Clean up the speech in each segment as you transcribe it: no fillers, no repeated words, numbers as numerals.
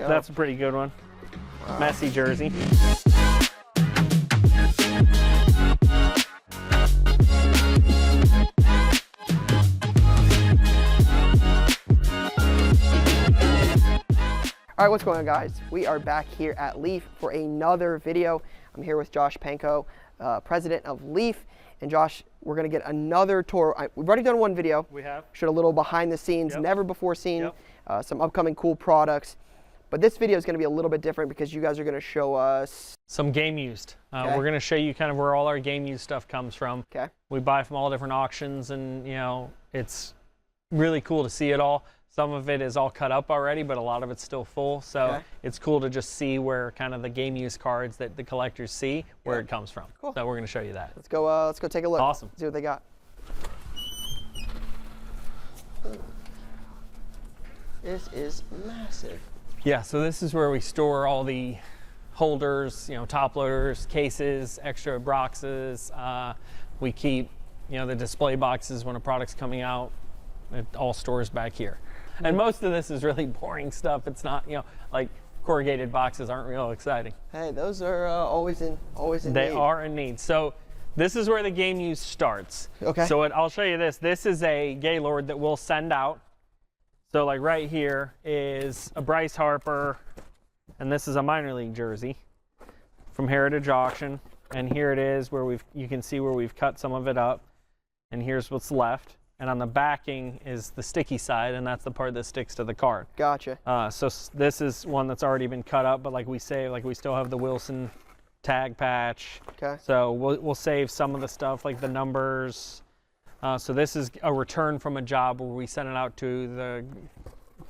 go. That's a pretty good one. Wow. Messi jersey. All right, what's going on, guys? We are back here at Leaf for another video. I'm here with Josh Panko, president of Leaf. And Josh, we're going to get another tour. We've already done one video. We have. Showed a little behind the scenes, never before seen, some upcoming cool products. But this video is going to be a little bit different because you guys are going to show us some game used. We're going to show you kind of where all our game used stuff comes from. Okay. We buy from all different auctions, and you know, it's really cool to see it all. Some of it is all cut up already, but a lot of it's still full. So it's cool to just see where kind of the game used cards that the collectors see, where it comes from. Cool. So we're going to show you that. Let's go take a look. Awesome. See what they got. This is massive. Yeah, so this is where we store all the holders, you know, top loaders, cases, extra boxes. We keep, you know, the display boxes when a product's coming out. It all stores back here. And most of this is really boring stuff. It's not, you know, like corrugated boxes aren't real exciting. Hey, those are always in need. They are in need. So this is where the game use starts. Okay. So I'll show you this. This is a Gaylord that we'll send out. So like right here is a Bryce Harper, and this is a minor league jersey from Heritage Auction. And here it is where you can see where we've cut some of it up. And here's what's left. And on the backing is the sticky side, and that's the part that sticks to the card. Gotcha. So this is one that's already been cut up, but like we say, like we still have the Wilson tag patch. Okay. So we'll save some of the stuff, like the numbers. So this is a return from a job where we send it out to the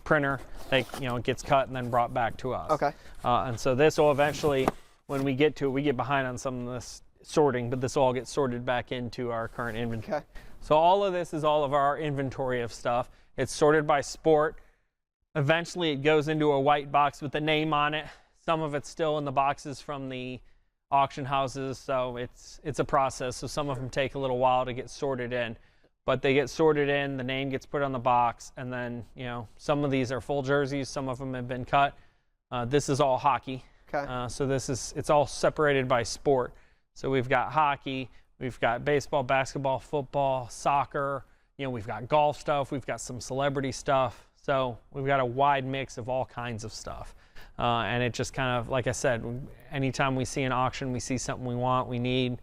printer. They, you know, it gets cut and then brought back to us. Okay. And so this will eventually, when we get to it, we get behind on some of this sorting, but this will all get sorted back into our current inventory. Okay. So all of this is all of our inventory of stuff. It's sorted by sport. Eventually it goes into a white box with the name on it. Some of it's still in the boxes from the auction houses, so it's a process. So some of them take a little while to get sorted in, but they get sorted in, the name gets put on the box, and then, you know, some of these are full jerseys, some of them have been cut. This is all hockey. Okay. So it's all separated by sport. So we've got hockey, we've got baseball, basketball, football, soccer, you know, we've got golf stuff, we've got some celebrity stuff. So we've got a wide mix of all kinds of stuff. And it just kind of, like I said, anytime we see an auction, we see something we want, we need,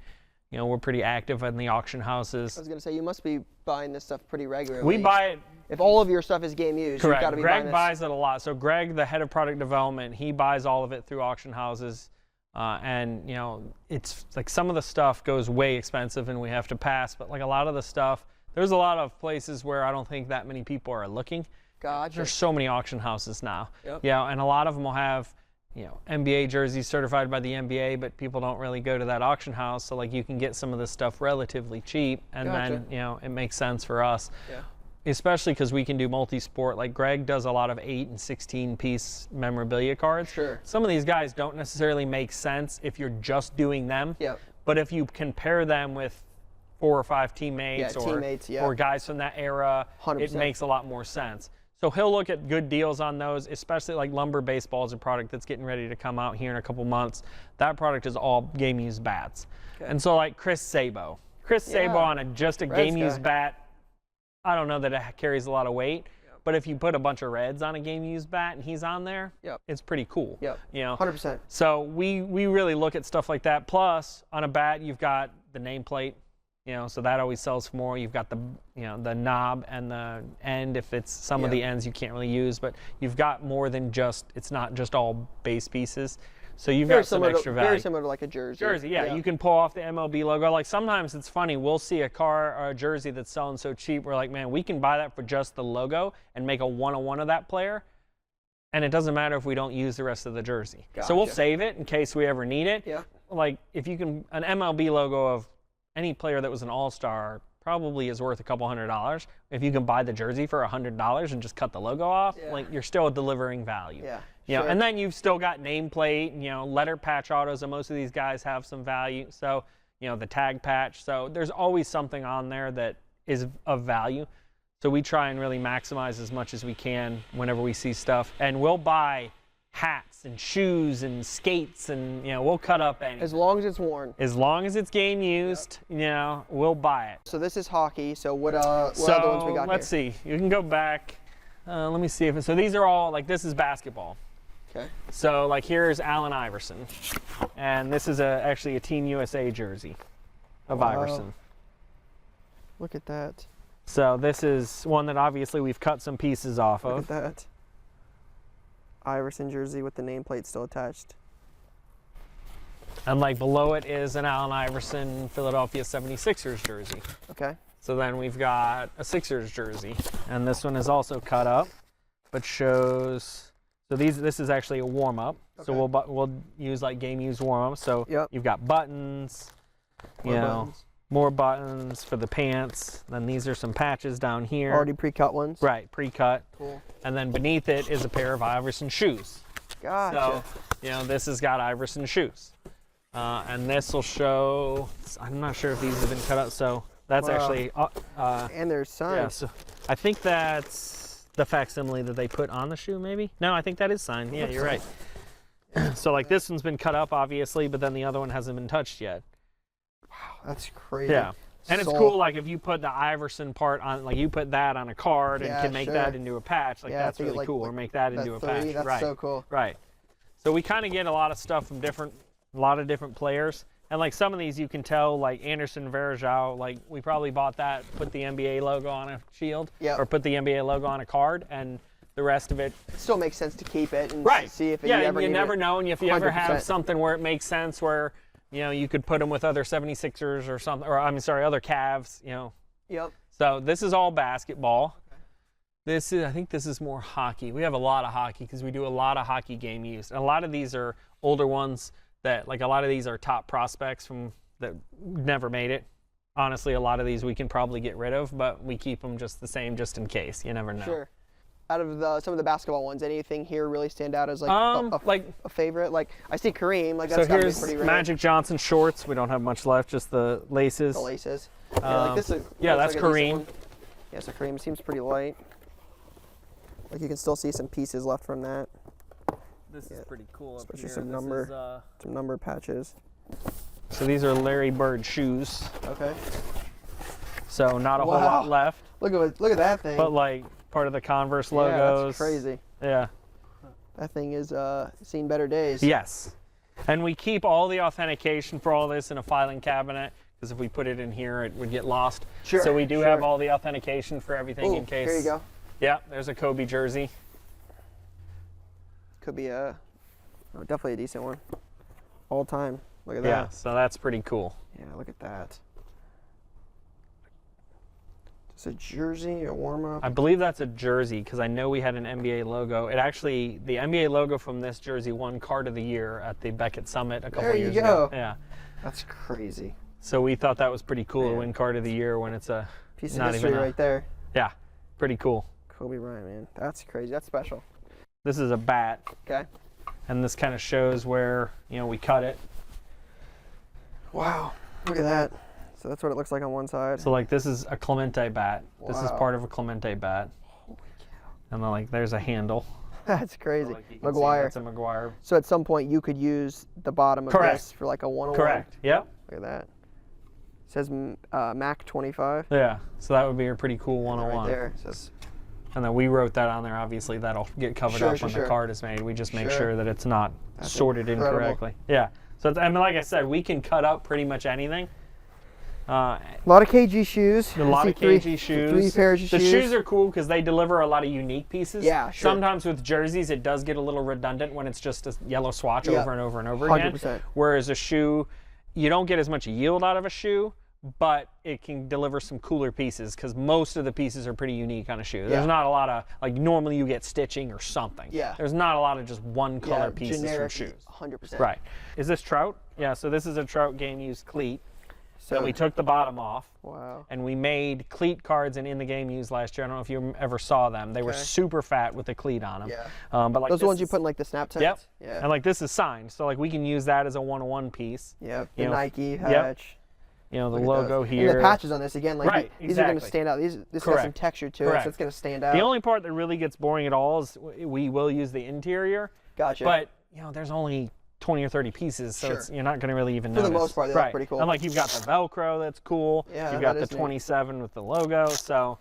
you know, we're pretty active in the auction houses. I was going to say, you must be buying this stuff pretty regularly. We buy it. If all of your stuff is game used, Correct. You've got to be Greg buying this. buys it a lot. So Greg, the head of product development, he buys all of it through auction houses. And, you know, it's like some of the stuff goes way expensive and we have to pass, but like a lot of the stuff, there's a lot of places where I don't think that many people are looking. Gotcha. There's so many auction houses now. Yep. Yeah, and a lot of them will have, you know, NBA jerseys certified by the NBA, but people don't really go to that auction house. So like you can get some of this stuff relatively cheap, and then, you know, it makes sense for us. Yeah. Especially because we can do multi-sport. Like Greg does a lot of 8 and 16 piece memorabilia cards. Sure. Some of these guys don't necessarily make sense if you're just doing them. Yep. But if you compare them with 4 or 5 teammates, or guys from that era, 100%. It makes a lot more sense. So he'll look at good deals on those, especially like Lumber Baseball is a product that's getting ready to come out here in a couple months. That product is all game used bats. Okay. And so like Chris Sabo on just a game used bat, I don't know that it carries a lot of weight, but if you put a bunch of reds on a game used bat and he's on there, it's pretty cool. Yep. You know, 100%. So we really look at stuff like that. Plus, on a bat, you've got the nameplate. You know, so that always sells for more. You've got the, you know, the knob and the end. If it's some of the ends you can't really use, but you've got more than just, it's not just all base pieces. So you've got some extra value. Very similar to like a jersey. Yeah. You can pull off the MLB logo. Like sometimes it's funny, we'll see a car or a jersey that's selling so cheap. We're like, man, we can buy that for just the logo and make a one-on-one of that player. And it doesn't matter if we don't use the rest of the jersey. Gotcha. So we'll save it in case we ever need it. Yeah. Like if you can, an MLB logo of any player that was an all-star probably is worth a couple $100. If you can buy the jersey for $100 and just cut the logo off, like you're still delivering value. Yeah. You know, and then you've still got nameplate, you know, letter patch autos, and most of these guys have some value. So, you know, the tag patch. So there's always something on there that is of value. So we try and really maximize as much as we can whenever we see stuff. And we'll buy hats and shoes and skates, and we'll cut up anything. As long as it's worn. As long as it's game used, we'll buy it. So this is hockey. So what other ones we got let's see. You can go back. Let me see so these are all this is basketball. Okay. So here's Allen Iverson, and this is actually a Team USA jersey of Iverson. Look at that. So this is one that obviously we've cut some pieces off of. Look at that. Iverson jersey with the nameplate still attached. And below it is an Allen Iverson Philadelphia 76ers jersey. Okay. So then we've got a Sixers jersey, and this one is also cut up, but shows. So this is actually a warm up. Okay. So we'll use game used warm up. So you've got buttons, more buttons for the pants. Then these are some patches down here. Already pre-cut ones. Right, pre-cut. Cool. And then beneath it is a pair of Iverson shoes. Gotcha. So this has got Iverson shoes, and this will show. I'm not sure if these have been cut out. So that's actually. And there's signed. Yeah. So I think that's the facsimile that they put on the shoe, maybe? No, I think that is signed. Yeah, you're right. So this one's been cut up, obviously, but then the other one hasn't been touched yet. Wow, that's crazy. Yeah. And it's cool, if you put the Iverson part on, you put that on a card and can make that into a patch, that's really cool. Or make that into a patch. That's so cool. Right. So we kind of get a lot of stuff from a lot of different players. And some of these you can tell, Anderson Varejao, we probably bought that, put the NBA logo on a shield, or put the NBA logo on a card, and the rest of it. It still makes sense to keep it and see if you never know, and if you ever have something where it makes sense where, you could put them with other 76ers or something, or other Cavs, Yep. So this is all basketball. Okay. I think this is more hockey. We have a lot of hockey because we do a lot of hockey game use. And a lot of these are older ones that, a lot of these are top prospects that never made it. Honestly, a lot of these we can probably get rid of, but we keep them just the same just in case. You never know. Sure. Out of some of the basketball ones, anything here really stand out as a favorite? I see Kareem. That's so gotta here's be pretty rare. Magic Johnson shorts. We don't have much left, just the laces. The laces. That's Kareem. Yeah, so Kareem seems pretty light. You can still see some pieces left from that. This is pretty cool. Especially some number patches. So these are Larry Bird shoes. Okay. So not a whole lot left. Look at that thing. But part of the Converse logos. Yeah, that's crazy. Yeah. That thing is seen better days. Yes. And we keep all the authentication for all this in a filing cabinet, because if we put it in here, it would get lost. Sure. So we do have all the authentication for everything in case. Here you go. Yeah, there's a Kobe jersey. Could be definitely a decent one. All time. Look at that. Yeah, so that's pretty cool. Yeah, look at that. It's a jersey, a warm-up. I believe that's a jersey because I know we had an NBA logo. The NBA logo from this jersey won Card of the Year at the Beckett Summit a couple years ago. Yeah. That's crazy. So we thought that was pretty cool to win Card of the Year when it's a piece of history right there. Yeah, pretty cool. Kobe Bryant, man. That's crazy. That's special. This is a bat. Okay. And this kind of shows where, we cut it. Wow. Look at that. So that's what it looks like on one side. So this is a Clemente bat. Wow. This is part of a Clemente bat. Holy cow. And then there's a handle. That's crazy. So, McGuire. That's a McGuire. So at some point you could use the bottom of this for a one-on-one. Correct. Yep. Look at that. It says Mac 25. Yeah. So that would be a pretty cool one-on-one. Right there. It says. And then we wrote that on there. Obviously, that'll get covered up when the card is made. We just make sure that it's not sorted incorrectly. Yeah. So like I said, we can cut up pretty much anything. A lot of KG shoes. A lot of KG shoes. 3 pairs of shoes. The shoes are cool because they deliver a lot of unique pieces. Yeah, sure. Sometimes with jerseys, it does get a little redundant when it's just a yellow swatch over and over and over 100%. again. Whereas a shoe, you don't get as much yield out of a shoe, but it can deliver some cooler pieces because most of the pieces are pretty unique on a shoe. There's not a lot of, normally you get stitching or something. Yeah. There's not a lot of just one color pieces generic, from shoes. 100%. Right. Is this Trout? Yeah, so this is a Trout game used cleat. So we took the bottom off. Wow. And we made cleat cards in the game used last year. I don't know if you ever saw them. They were super fat with the cleat on them. Yeah. But those ones you put in the snap tents? Yep. Yeah. And this is signed. So we can use that as a one-on-one piece. Yep. The Nike patch. The logo here. And the patches on this, again, these are going to stand out. This has some texture to it, so it's going to stand out. The only part that really gets boring at all is we will use the interior, Gotcha. But there's only 20 or 30 pieces, so you're not going to really even notice. For the most part, they look pretty cool. And like you've got the Velcro that's cool. Yeah, you've got the 27 with the logo. So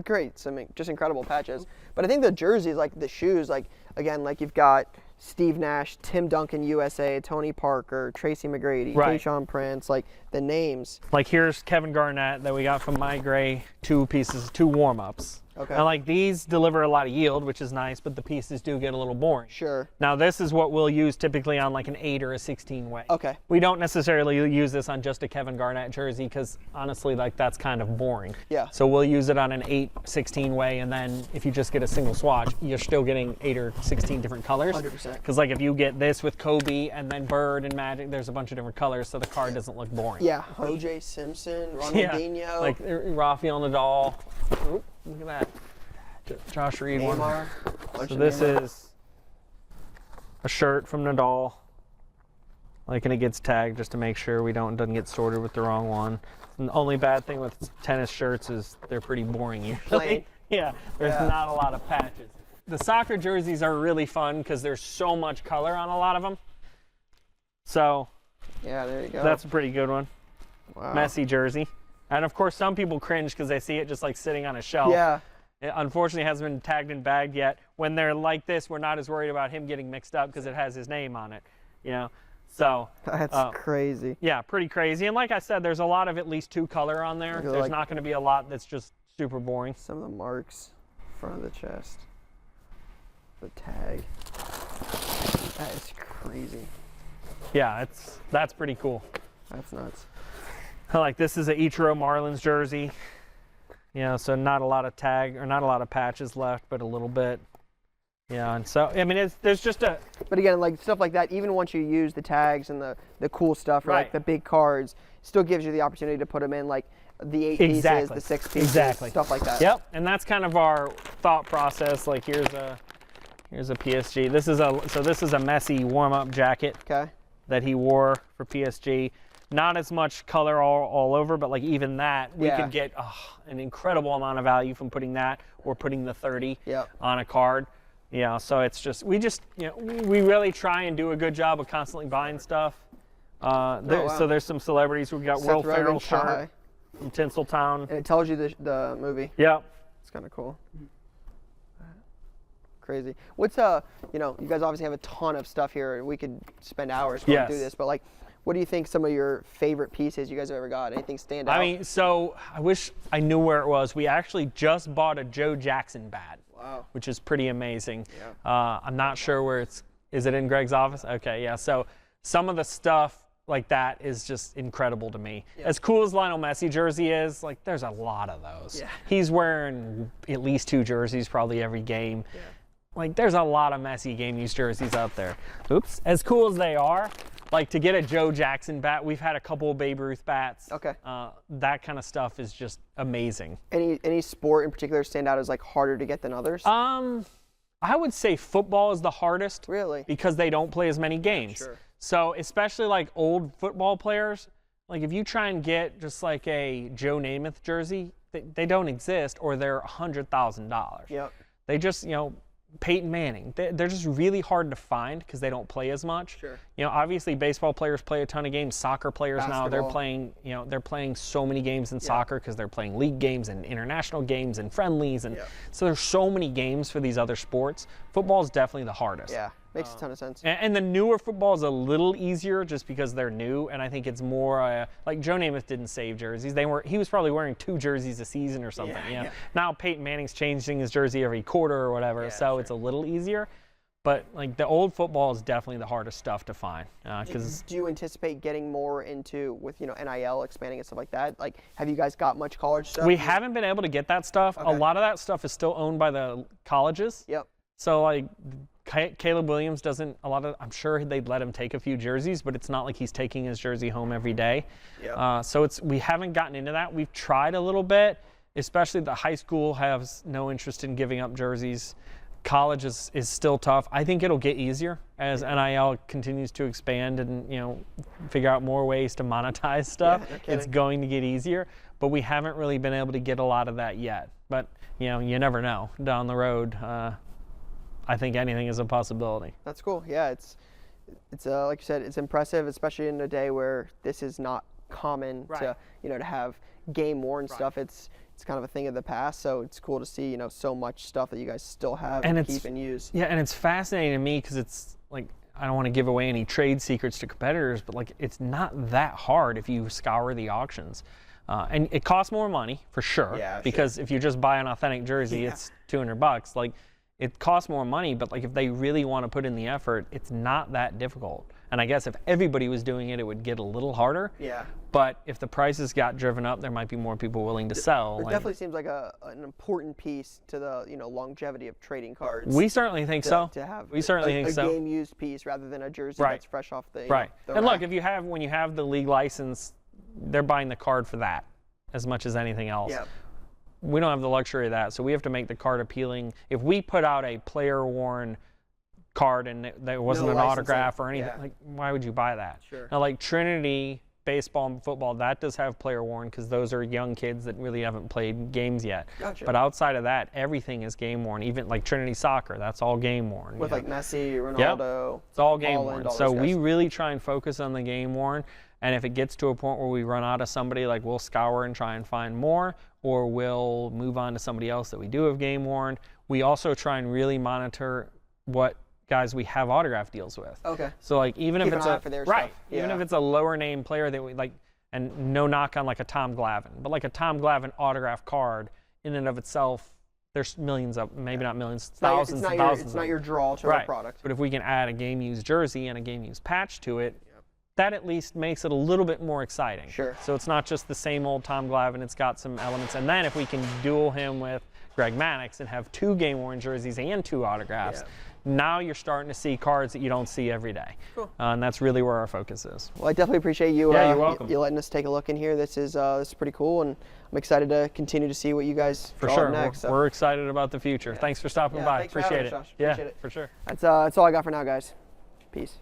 great, some just incredible patches. But I think the jerseys, like the shoes, like again, like you've got Steve Nash, Tim Duncan, USA, Tony Parker, Tracy McGrady, Tayshaun Prince, like the names. Like here's Kevin Garnett that we got from My Gray, 2 pieces, 2 warm-ups. Okay. And like these deliver a lot of yield, which is nice, but the pieces do get a little boring. Sure. Now this is what we'll use typically on like an 8 or a 16 way. Okay. We don't necessarily use this on just a Kevin Garnett jersey because honestly, like that's kind of boring. Yeah. So we'll use it on an 8, 16 way, and then if you just get a single swatch, you're still getting 8 or 16 different colors. 100%. Because like if you get this with Kobe and then Bird and Magic, there's a bunch of different colors, so the card doesn't look boring. Yeah. O.J. Simpson, Ronaldinho. Like Rafael Nadal. Oop, look at that. Josh Reed Neymar. So this is a shirt from Nadal. Like, and it gets tagged just to make sure doesn't get sorted with the wrong one. And the only bad thing with tennis shirts is they're pretty boring usually. Plain. Yeah, there's not a lot of patches. The soccer jerseys are really fun because there's so much color on a lot of them. So yeah, there you go. That's a pretty good one. Wow. Messi jersey. And of course, some people cringe because they see it just like sitting on a shelf. Yeah. It unfortunately hasn't been tagged and bagged yet. When they're like this, we're not as worried about him getting mixed up because it has his name on it, So that's crazy. Yeah, pretty crazy. And like I said, there's a lot of at least 2 color on there. There's like, not going to be a lot that's just super boring. Some of the marks, front of the chest, the tag. That is crazy. Yeah, that's pretty cool. That's nuts. Like this is a Ichiro Marlins jersey. So not a lot of not a lot of patches left, but a little bit. Yeah, and so I mean, there's just a. But again, like stuff like that, even once you use the tags and the cool stuff, or like the big cards, still gives you the opportunity to put them in like the 8 pieces, the 6 pieces, stuff like that. Yep, and that's kind of our thought process. Like here's a PSG. This is a Messi warm-up jacket. Okay. That he wore for PSG. Not as much color all over, but like even that, we could get an incredible amount of value from putting that or putting the 30 on a card. Yeah, so it's just, we really try and do a good job of constantly buying stuff. So there's some celebrities. We've got Will Ferrell shirt from Tinseltown. And it tells you the movie. Yep. It's kind of cool. Crazy. What's you guys obviously have a ton of stuff here, and we could spend hours going through this, but like, what do you think some of your favorite pieces you guys have ever got? Anything stand out? I mean, so I wish I knew where it was. We actually just bought a Joe Jackson bat. Wow. Which is pretty amazing. Yeah. I'm not sure where is it in Greg's office? Okay, yeah. So some of the stuff like that is just incredible to me. Yeah. As cool as Lionel Messi jersey is, like there's a lot of those. Yeah. He's wearing at least 2 jerseys probably every game. Yeah. Like there's a lot of Messi game used jerseys out there. Oops. As cool as they are, like to get a Joe Jackson bat, we've had a couple of Babe Ruth bats. Okay. That kind of stuff is just amazing. Any sport in particular stand out as like harder to get than others? I would say football is the hardest. Really? Because they don't play as many games. Sure. So especially like old football players, like if you try and get just like a Joe Namath jersey, they don't exist or they're $100,000. Yep. They just, Peyton Manning, they're just really hard to find because they don't play as much. Sure. Obviously baseball players play a ton of games. Soccer players now, they're playing, they're playing so many games in soccer because they're playing league games and international games and friendlies. And so there's so many games for these other sports. Football is definitely the hardest. Yeah, makes a ton of sense. And the newer football is a little easier just because they're new. And I think it's more like Joe Namath didn't save jerseys. He was probably wearing 2 jerseys a season or something. Yeah. Now Peyton Manning's changing his jersey every quarter or whatever. So it's a little easier. But like the old football is definitely the hardest stuff to find. Do you anticipate getting more into with NIL expanding and stuff like that? Like, have you guys got much college stuff? We haven't been able to get that stuff. Okay. A lot of that stuff is still owned by the colleges. Yep. So like Caleb Williams doesn't I'm sure they'd let him take a few jerseys, but it's not like he's taking his jersey home every day. Yep. So we haven't gotten into that. We've tried a little bit, especially the high school has no interest in giving up jerseys. College is still tough. I think it'll get easier as NIL continues to expand and figure out more ways to monetize stuff. Yeah, it's going to get easier, but we haven't really been able to get a lot of that yet. But you never know down the road. I think anything is a possibility. That's cool. Yeah, it's like you said, it's impressive, especially in a day where this is not common to to have game worn stuff. It's kind of a thing of the past, so it's cool to see so much stuff that you guys still have and keep and use. Yeah, and it's fascinating to me because it's like, I don't want to give away any trade secrets to competitors, but like, it's not that hard if you scour the auctions. And it costs more money for sure, because if you just buy an authentic jersey, it's $200. Like, it costs more money, but like, if they really want to put in the effort, it's not that difficult. And I guess if everybody was doing it, it would get a little harder. Yeah. But if the prices got driven up, there might be more people willing to sell. It definitely seems like an important piece to the longevity of trading cards. We certainly think so. To have we certainly think so. A game used piece rather than a jersey that's fresh off the the and rack. look, when you have the league license, they're buying the card for that as much as anything else. Yeah. We don't have the luxury of that, so we have to make the card appealing. If we put out a player-worn card and there wasn't an autograph or anything, like, why would you buy that? Sure. Now, like Trinity baseball and football, that does have player-worn because those are young kids that really haven't played games yet. Gotcha. But outside of that, everything is game-worn. Even like Trinity soccer, that's all game-worn. With like Messi, Ronaldo. It's all game-worn. So we really try and focus on the game-worn. And if it gets to a point where we run out of somebody, like, we'll scour and try and find more, or we'll move on to somebody else that we do have game worn. We also try and really monitor what guys we have autograph deals with. Okay. So like, even if it's even if it's a lower name player that we like, and no knock on like a Tom Glavine, but like a Tom Glavine autograph card in and of itself, there's millions of, maybe not millions, thousands and thousands. It's not your draw to a product. But if we can add a game used jersey and a game used patch to it, that at least makes it a little bit more exciting. Sure. So it's not just the same old Tom Glavine, it's got some elements. And then if we can duel him with Greg Maddux and have 2 game-worn jerseys and 2 autographs, now you're starting to see cards that you don't see every day. Cool. And that's really where our focus is. Well, I definitely appreciate you, you're welcome. You letting us take a look in here. This is pretty cool, and I'm excited to continue to see what you guys draw next. We're excited about the future. Thanks for stopping by. Appreciate it. Yeah, for sure. That's all I got for now, guys. Peace.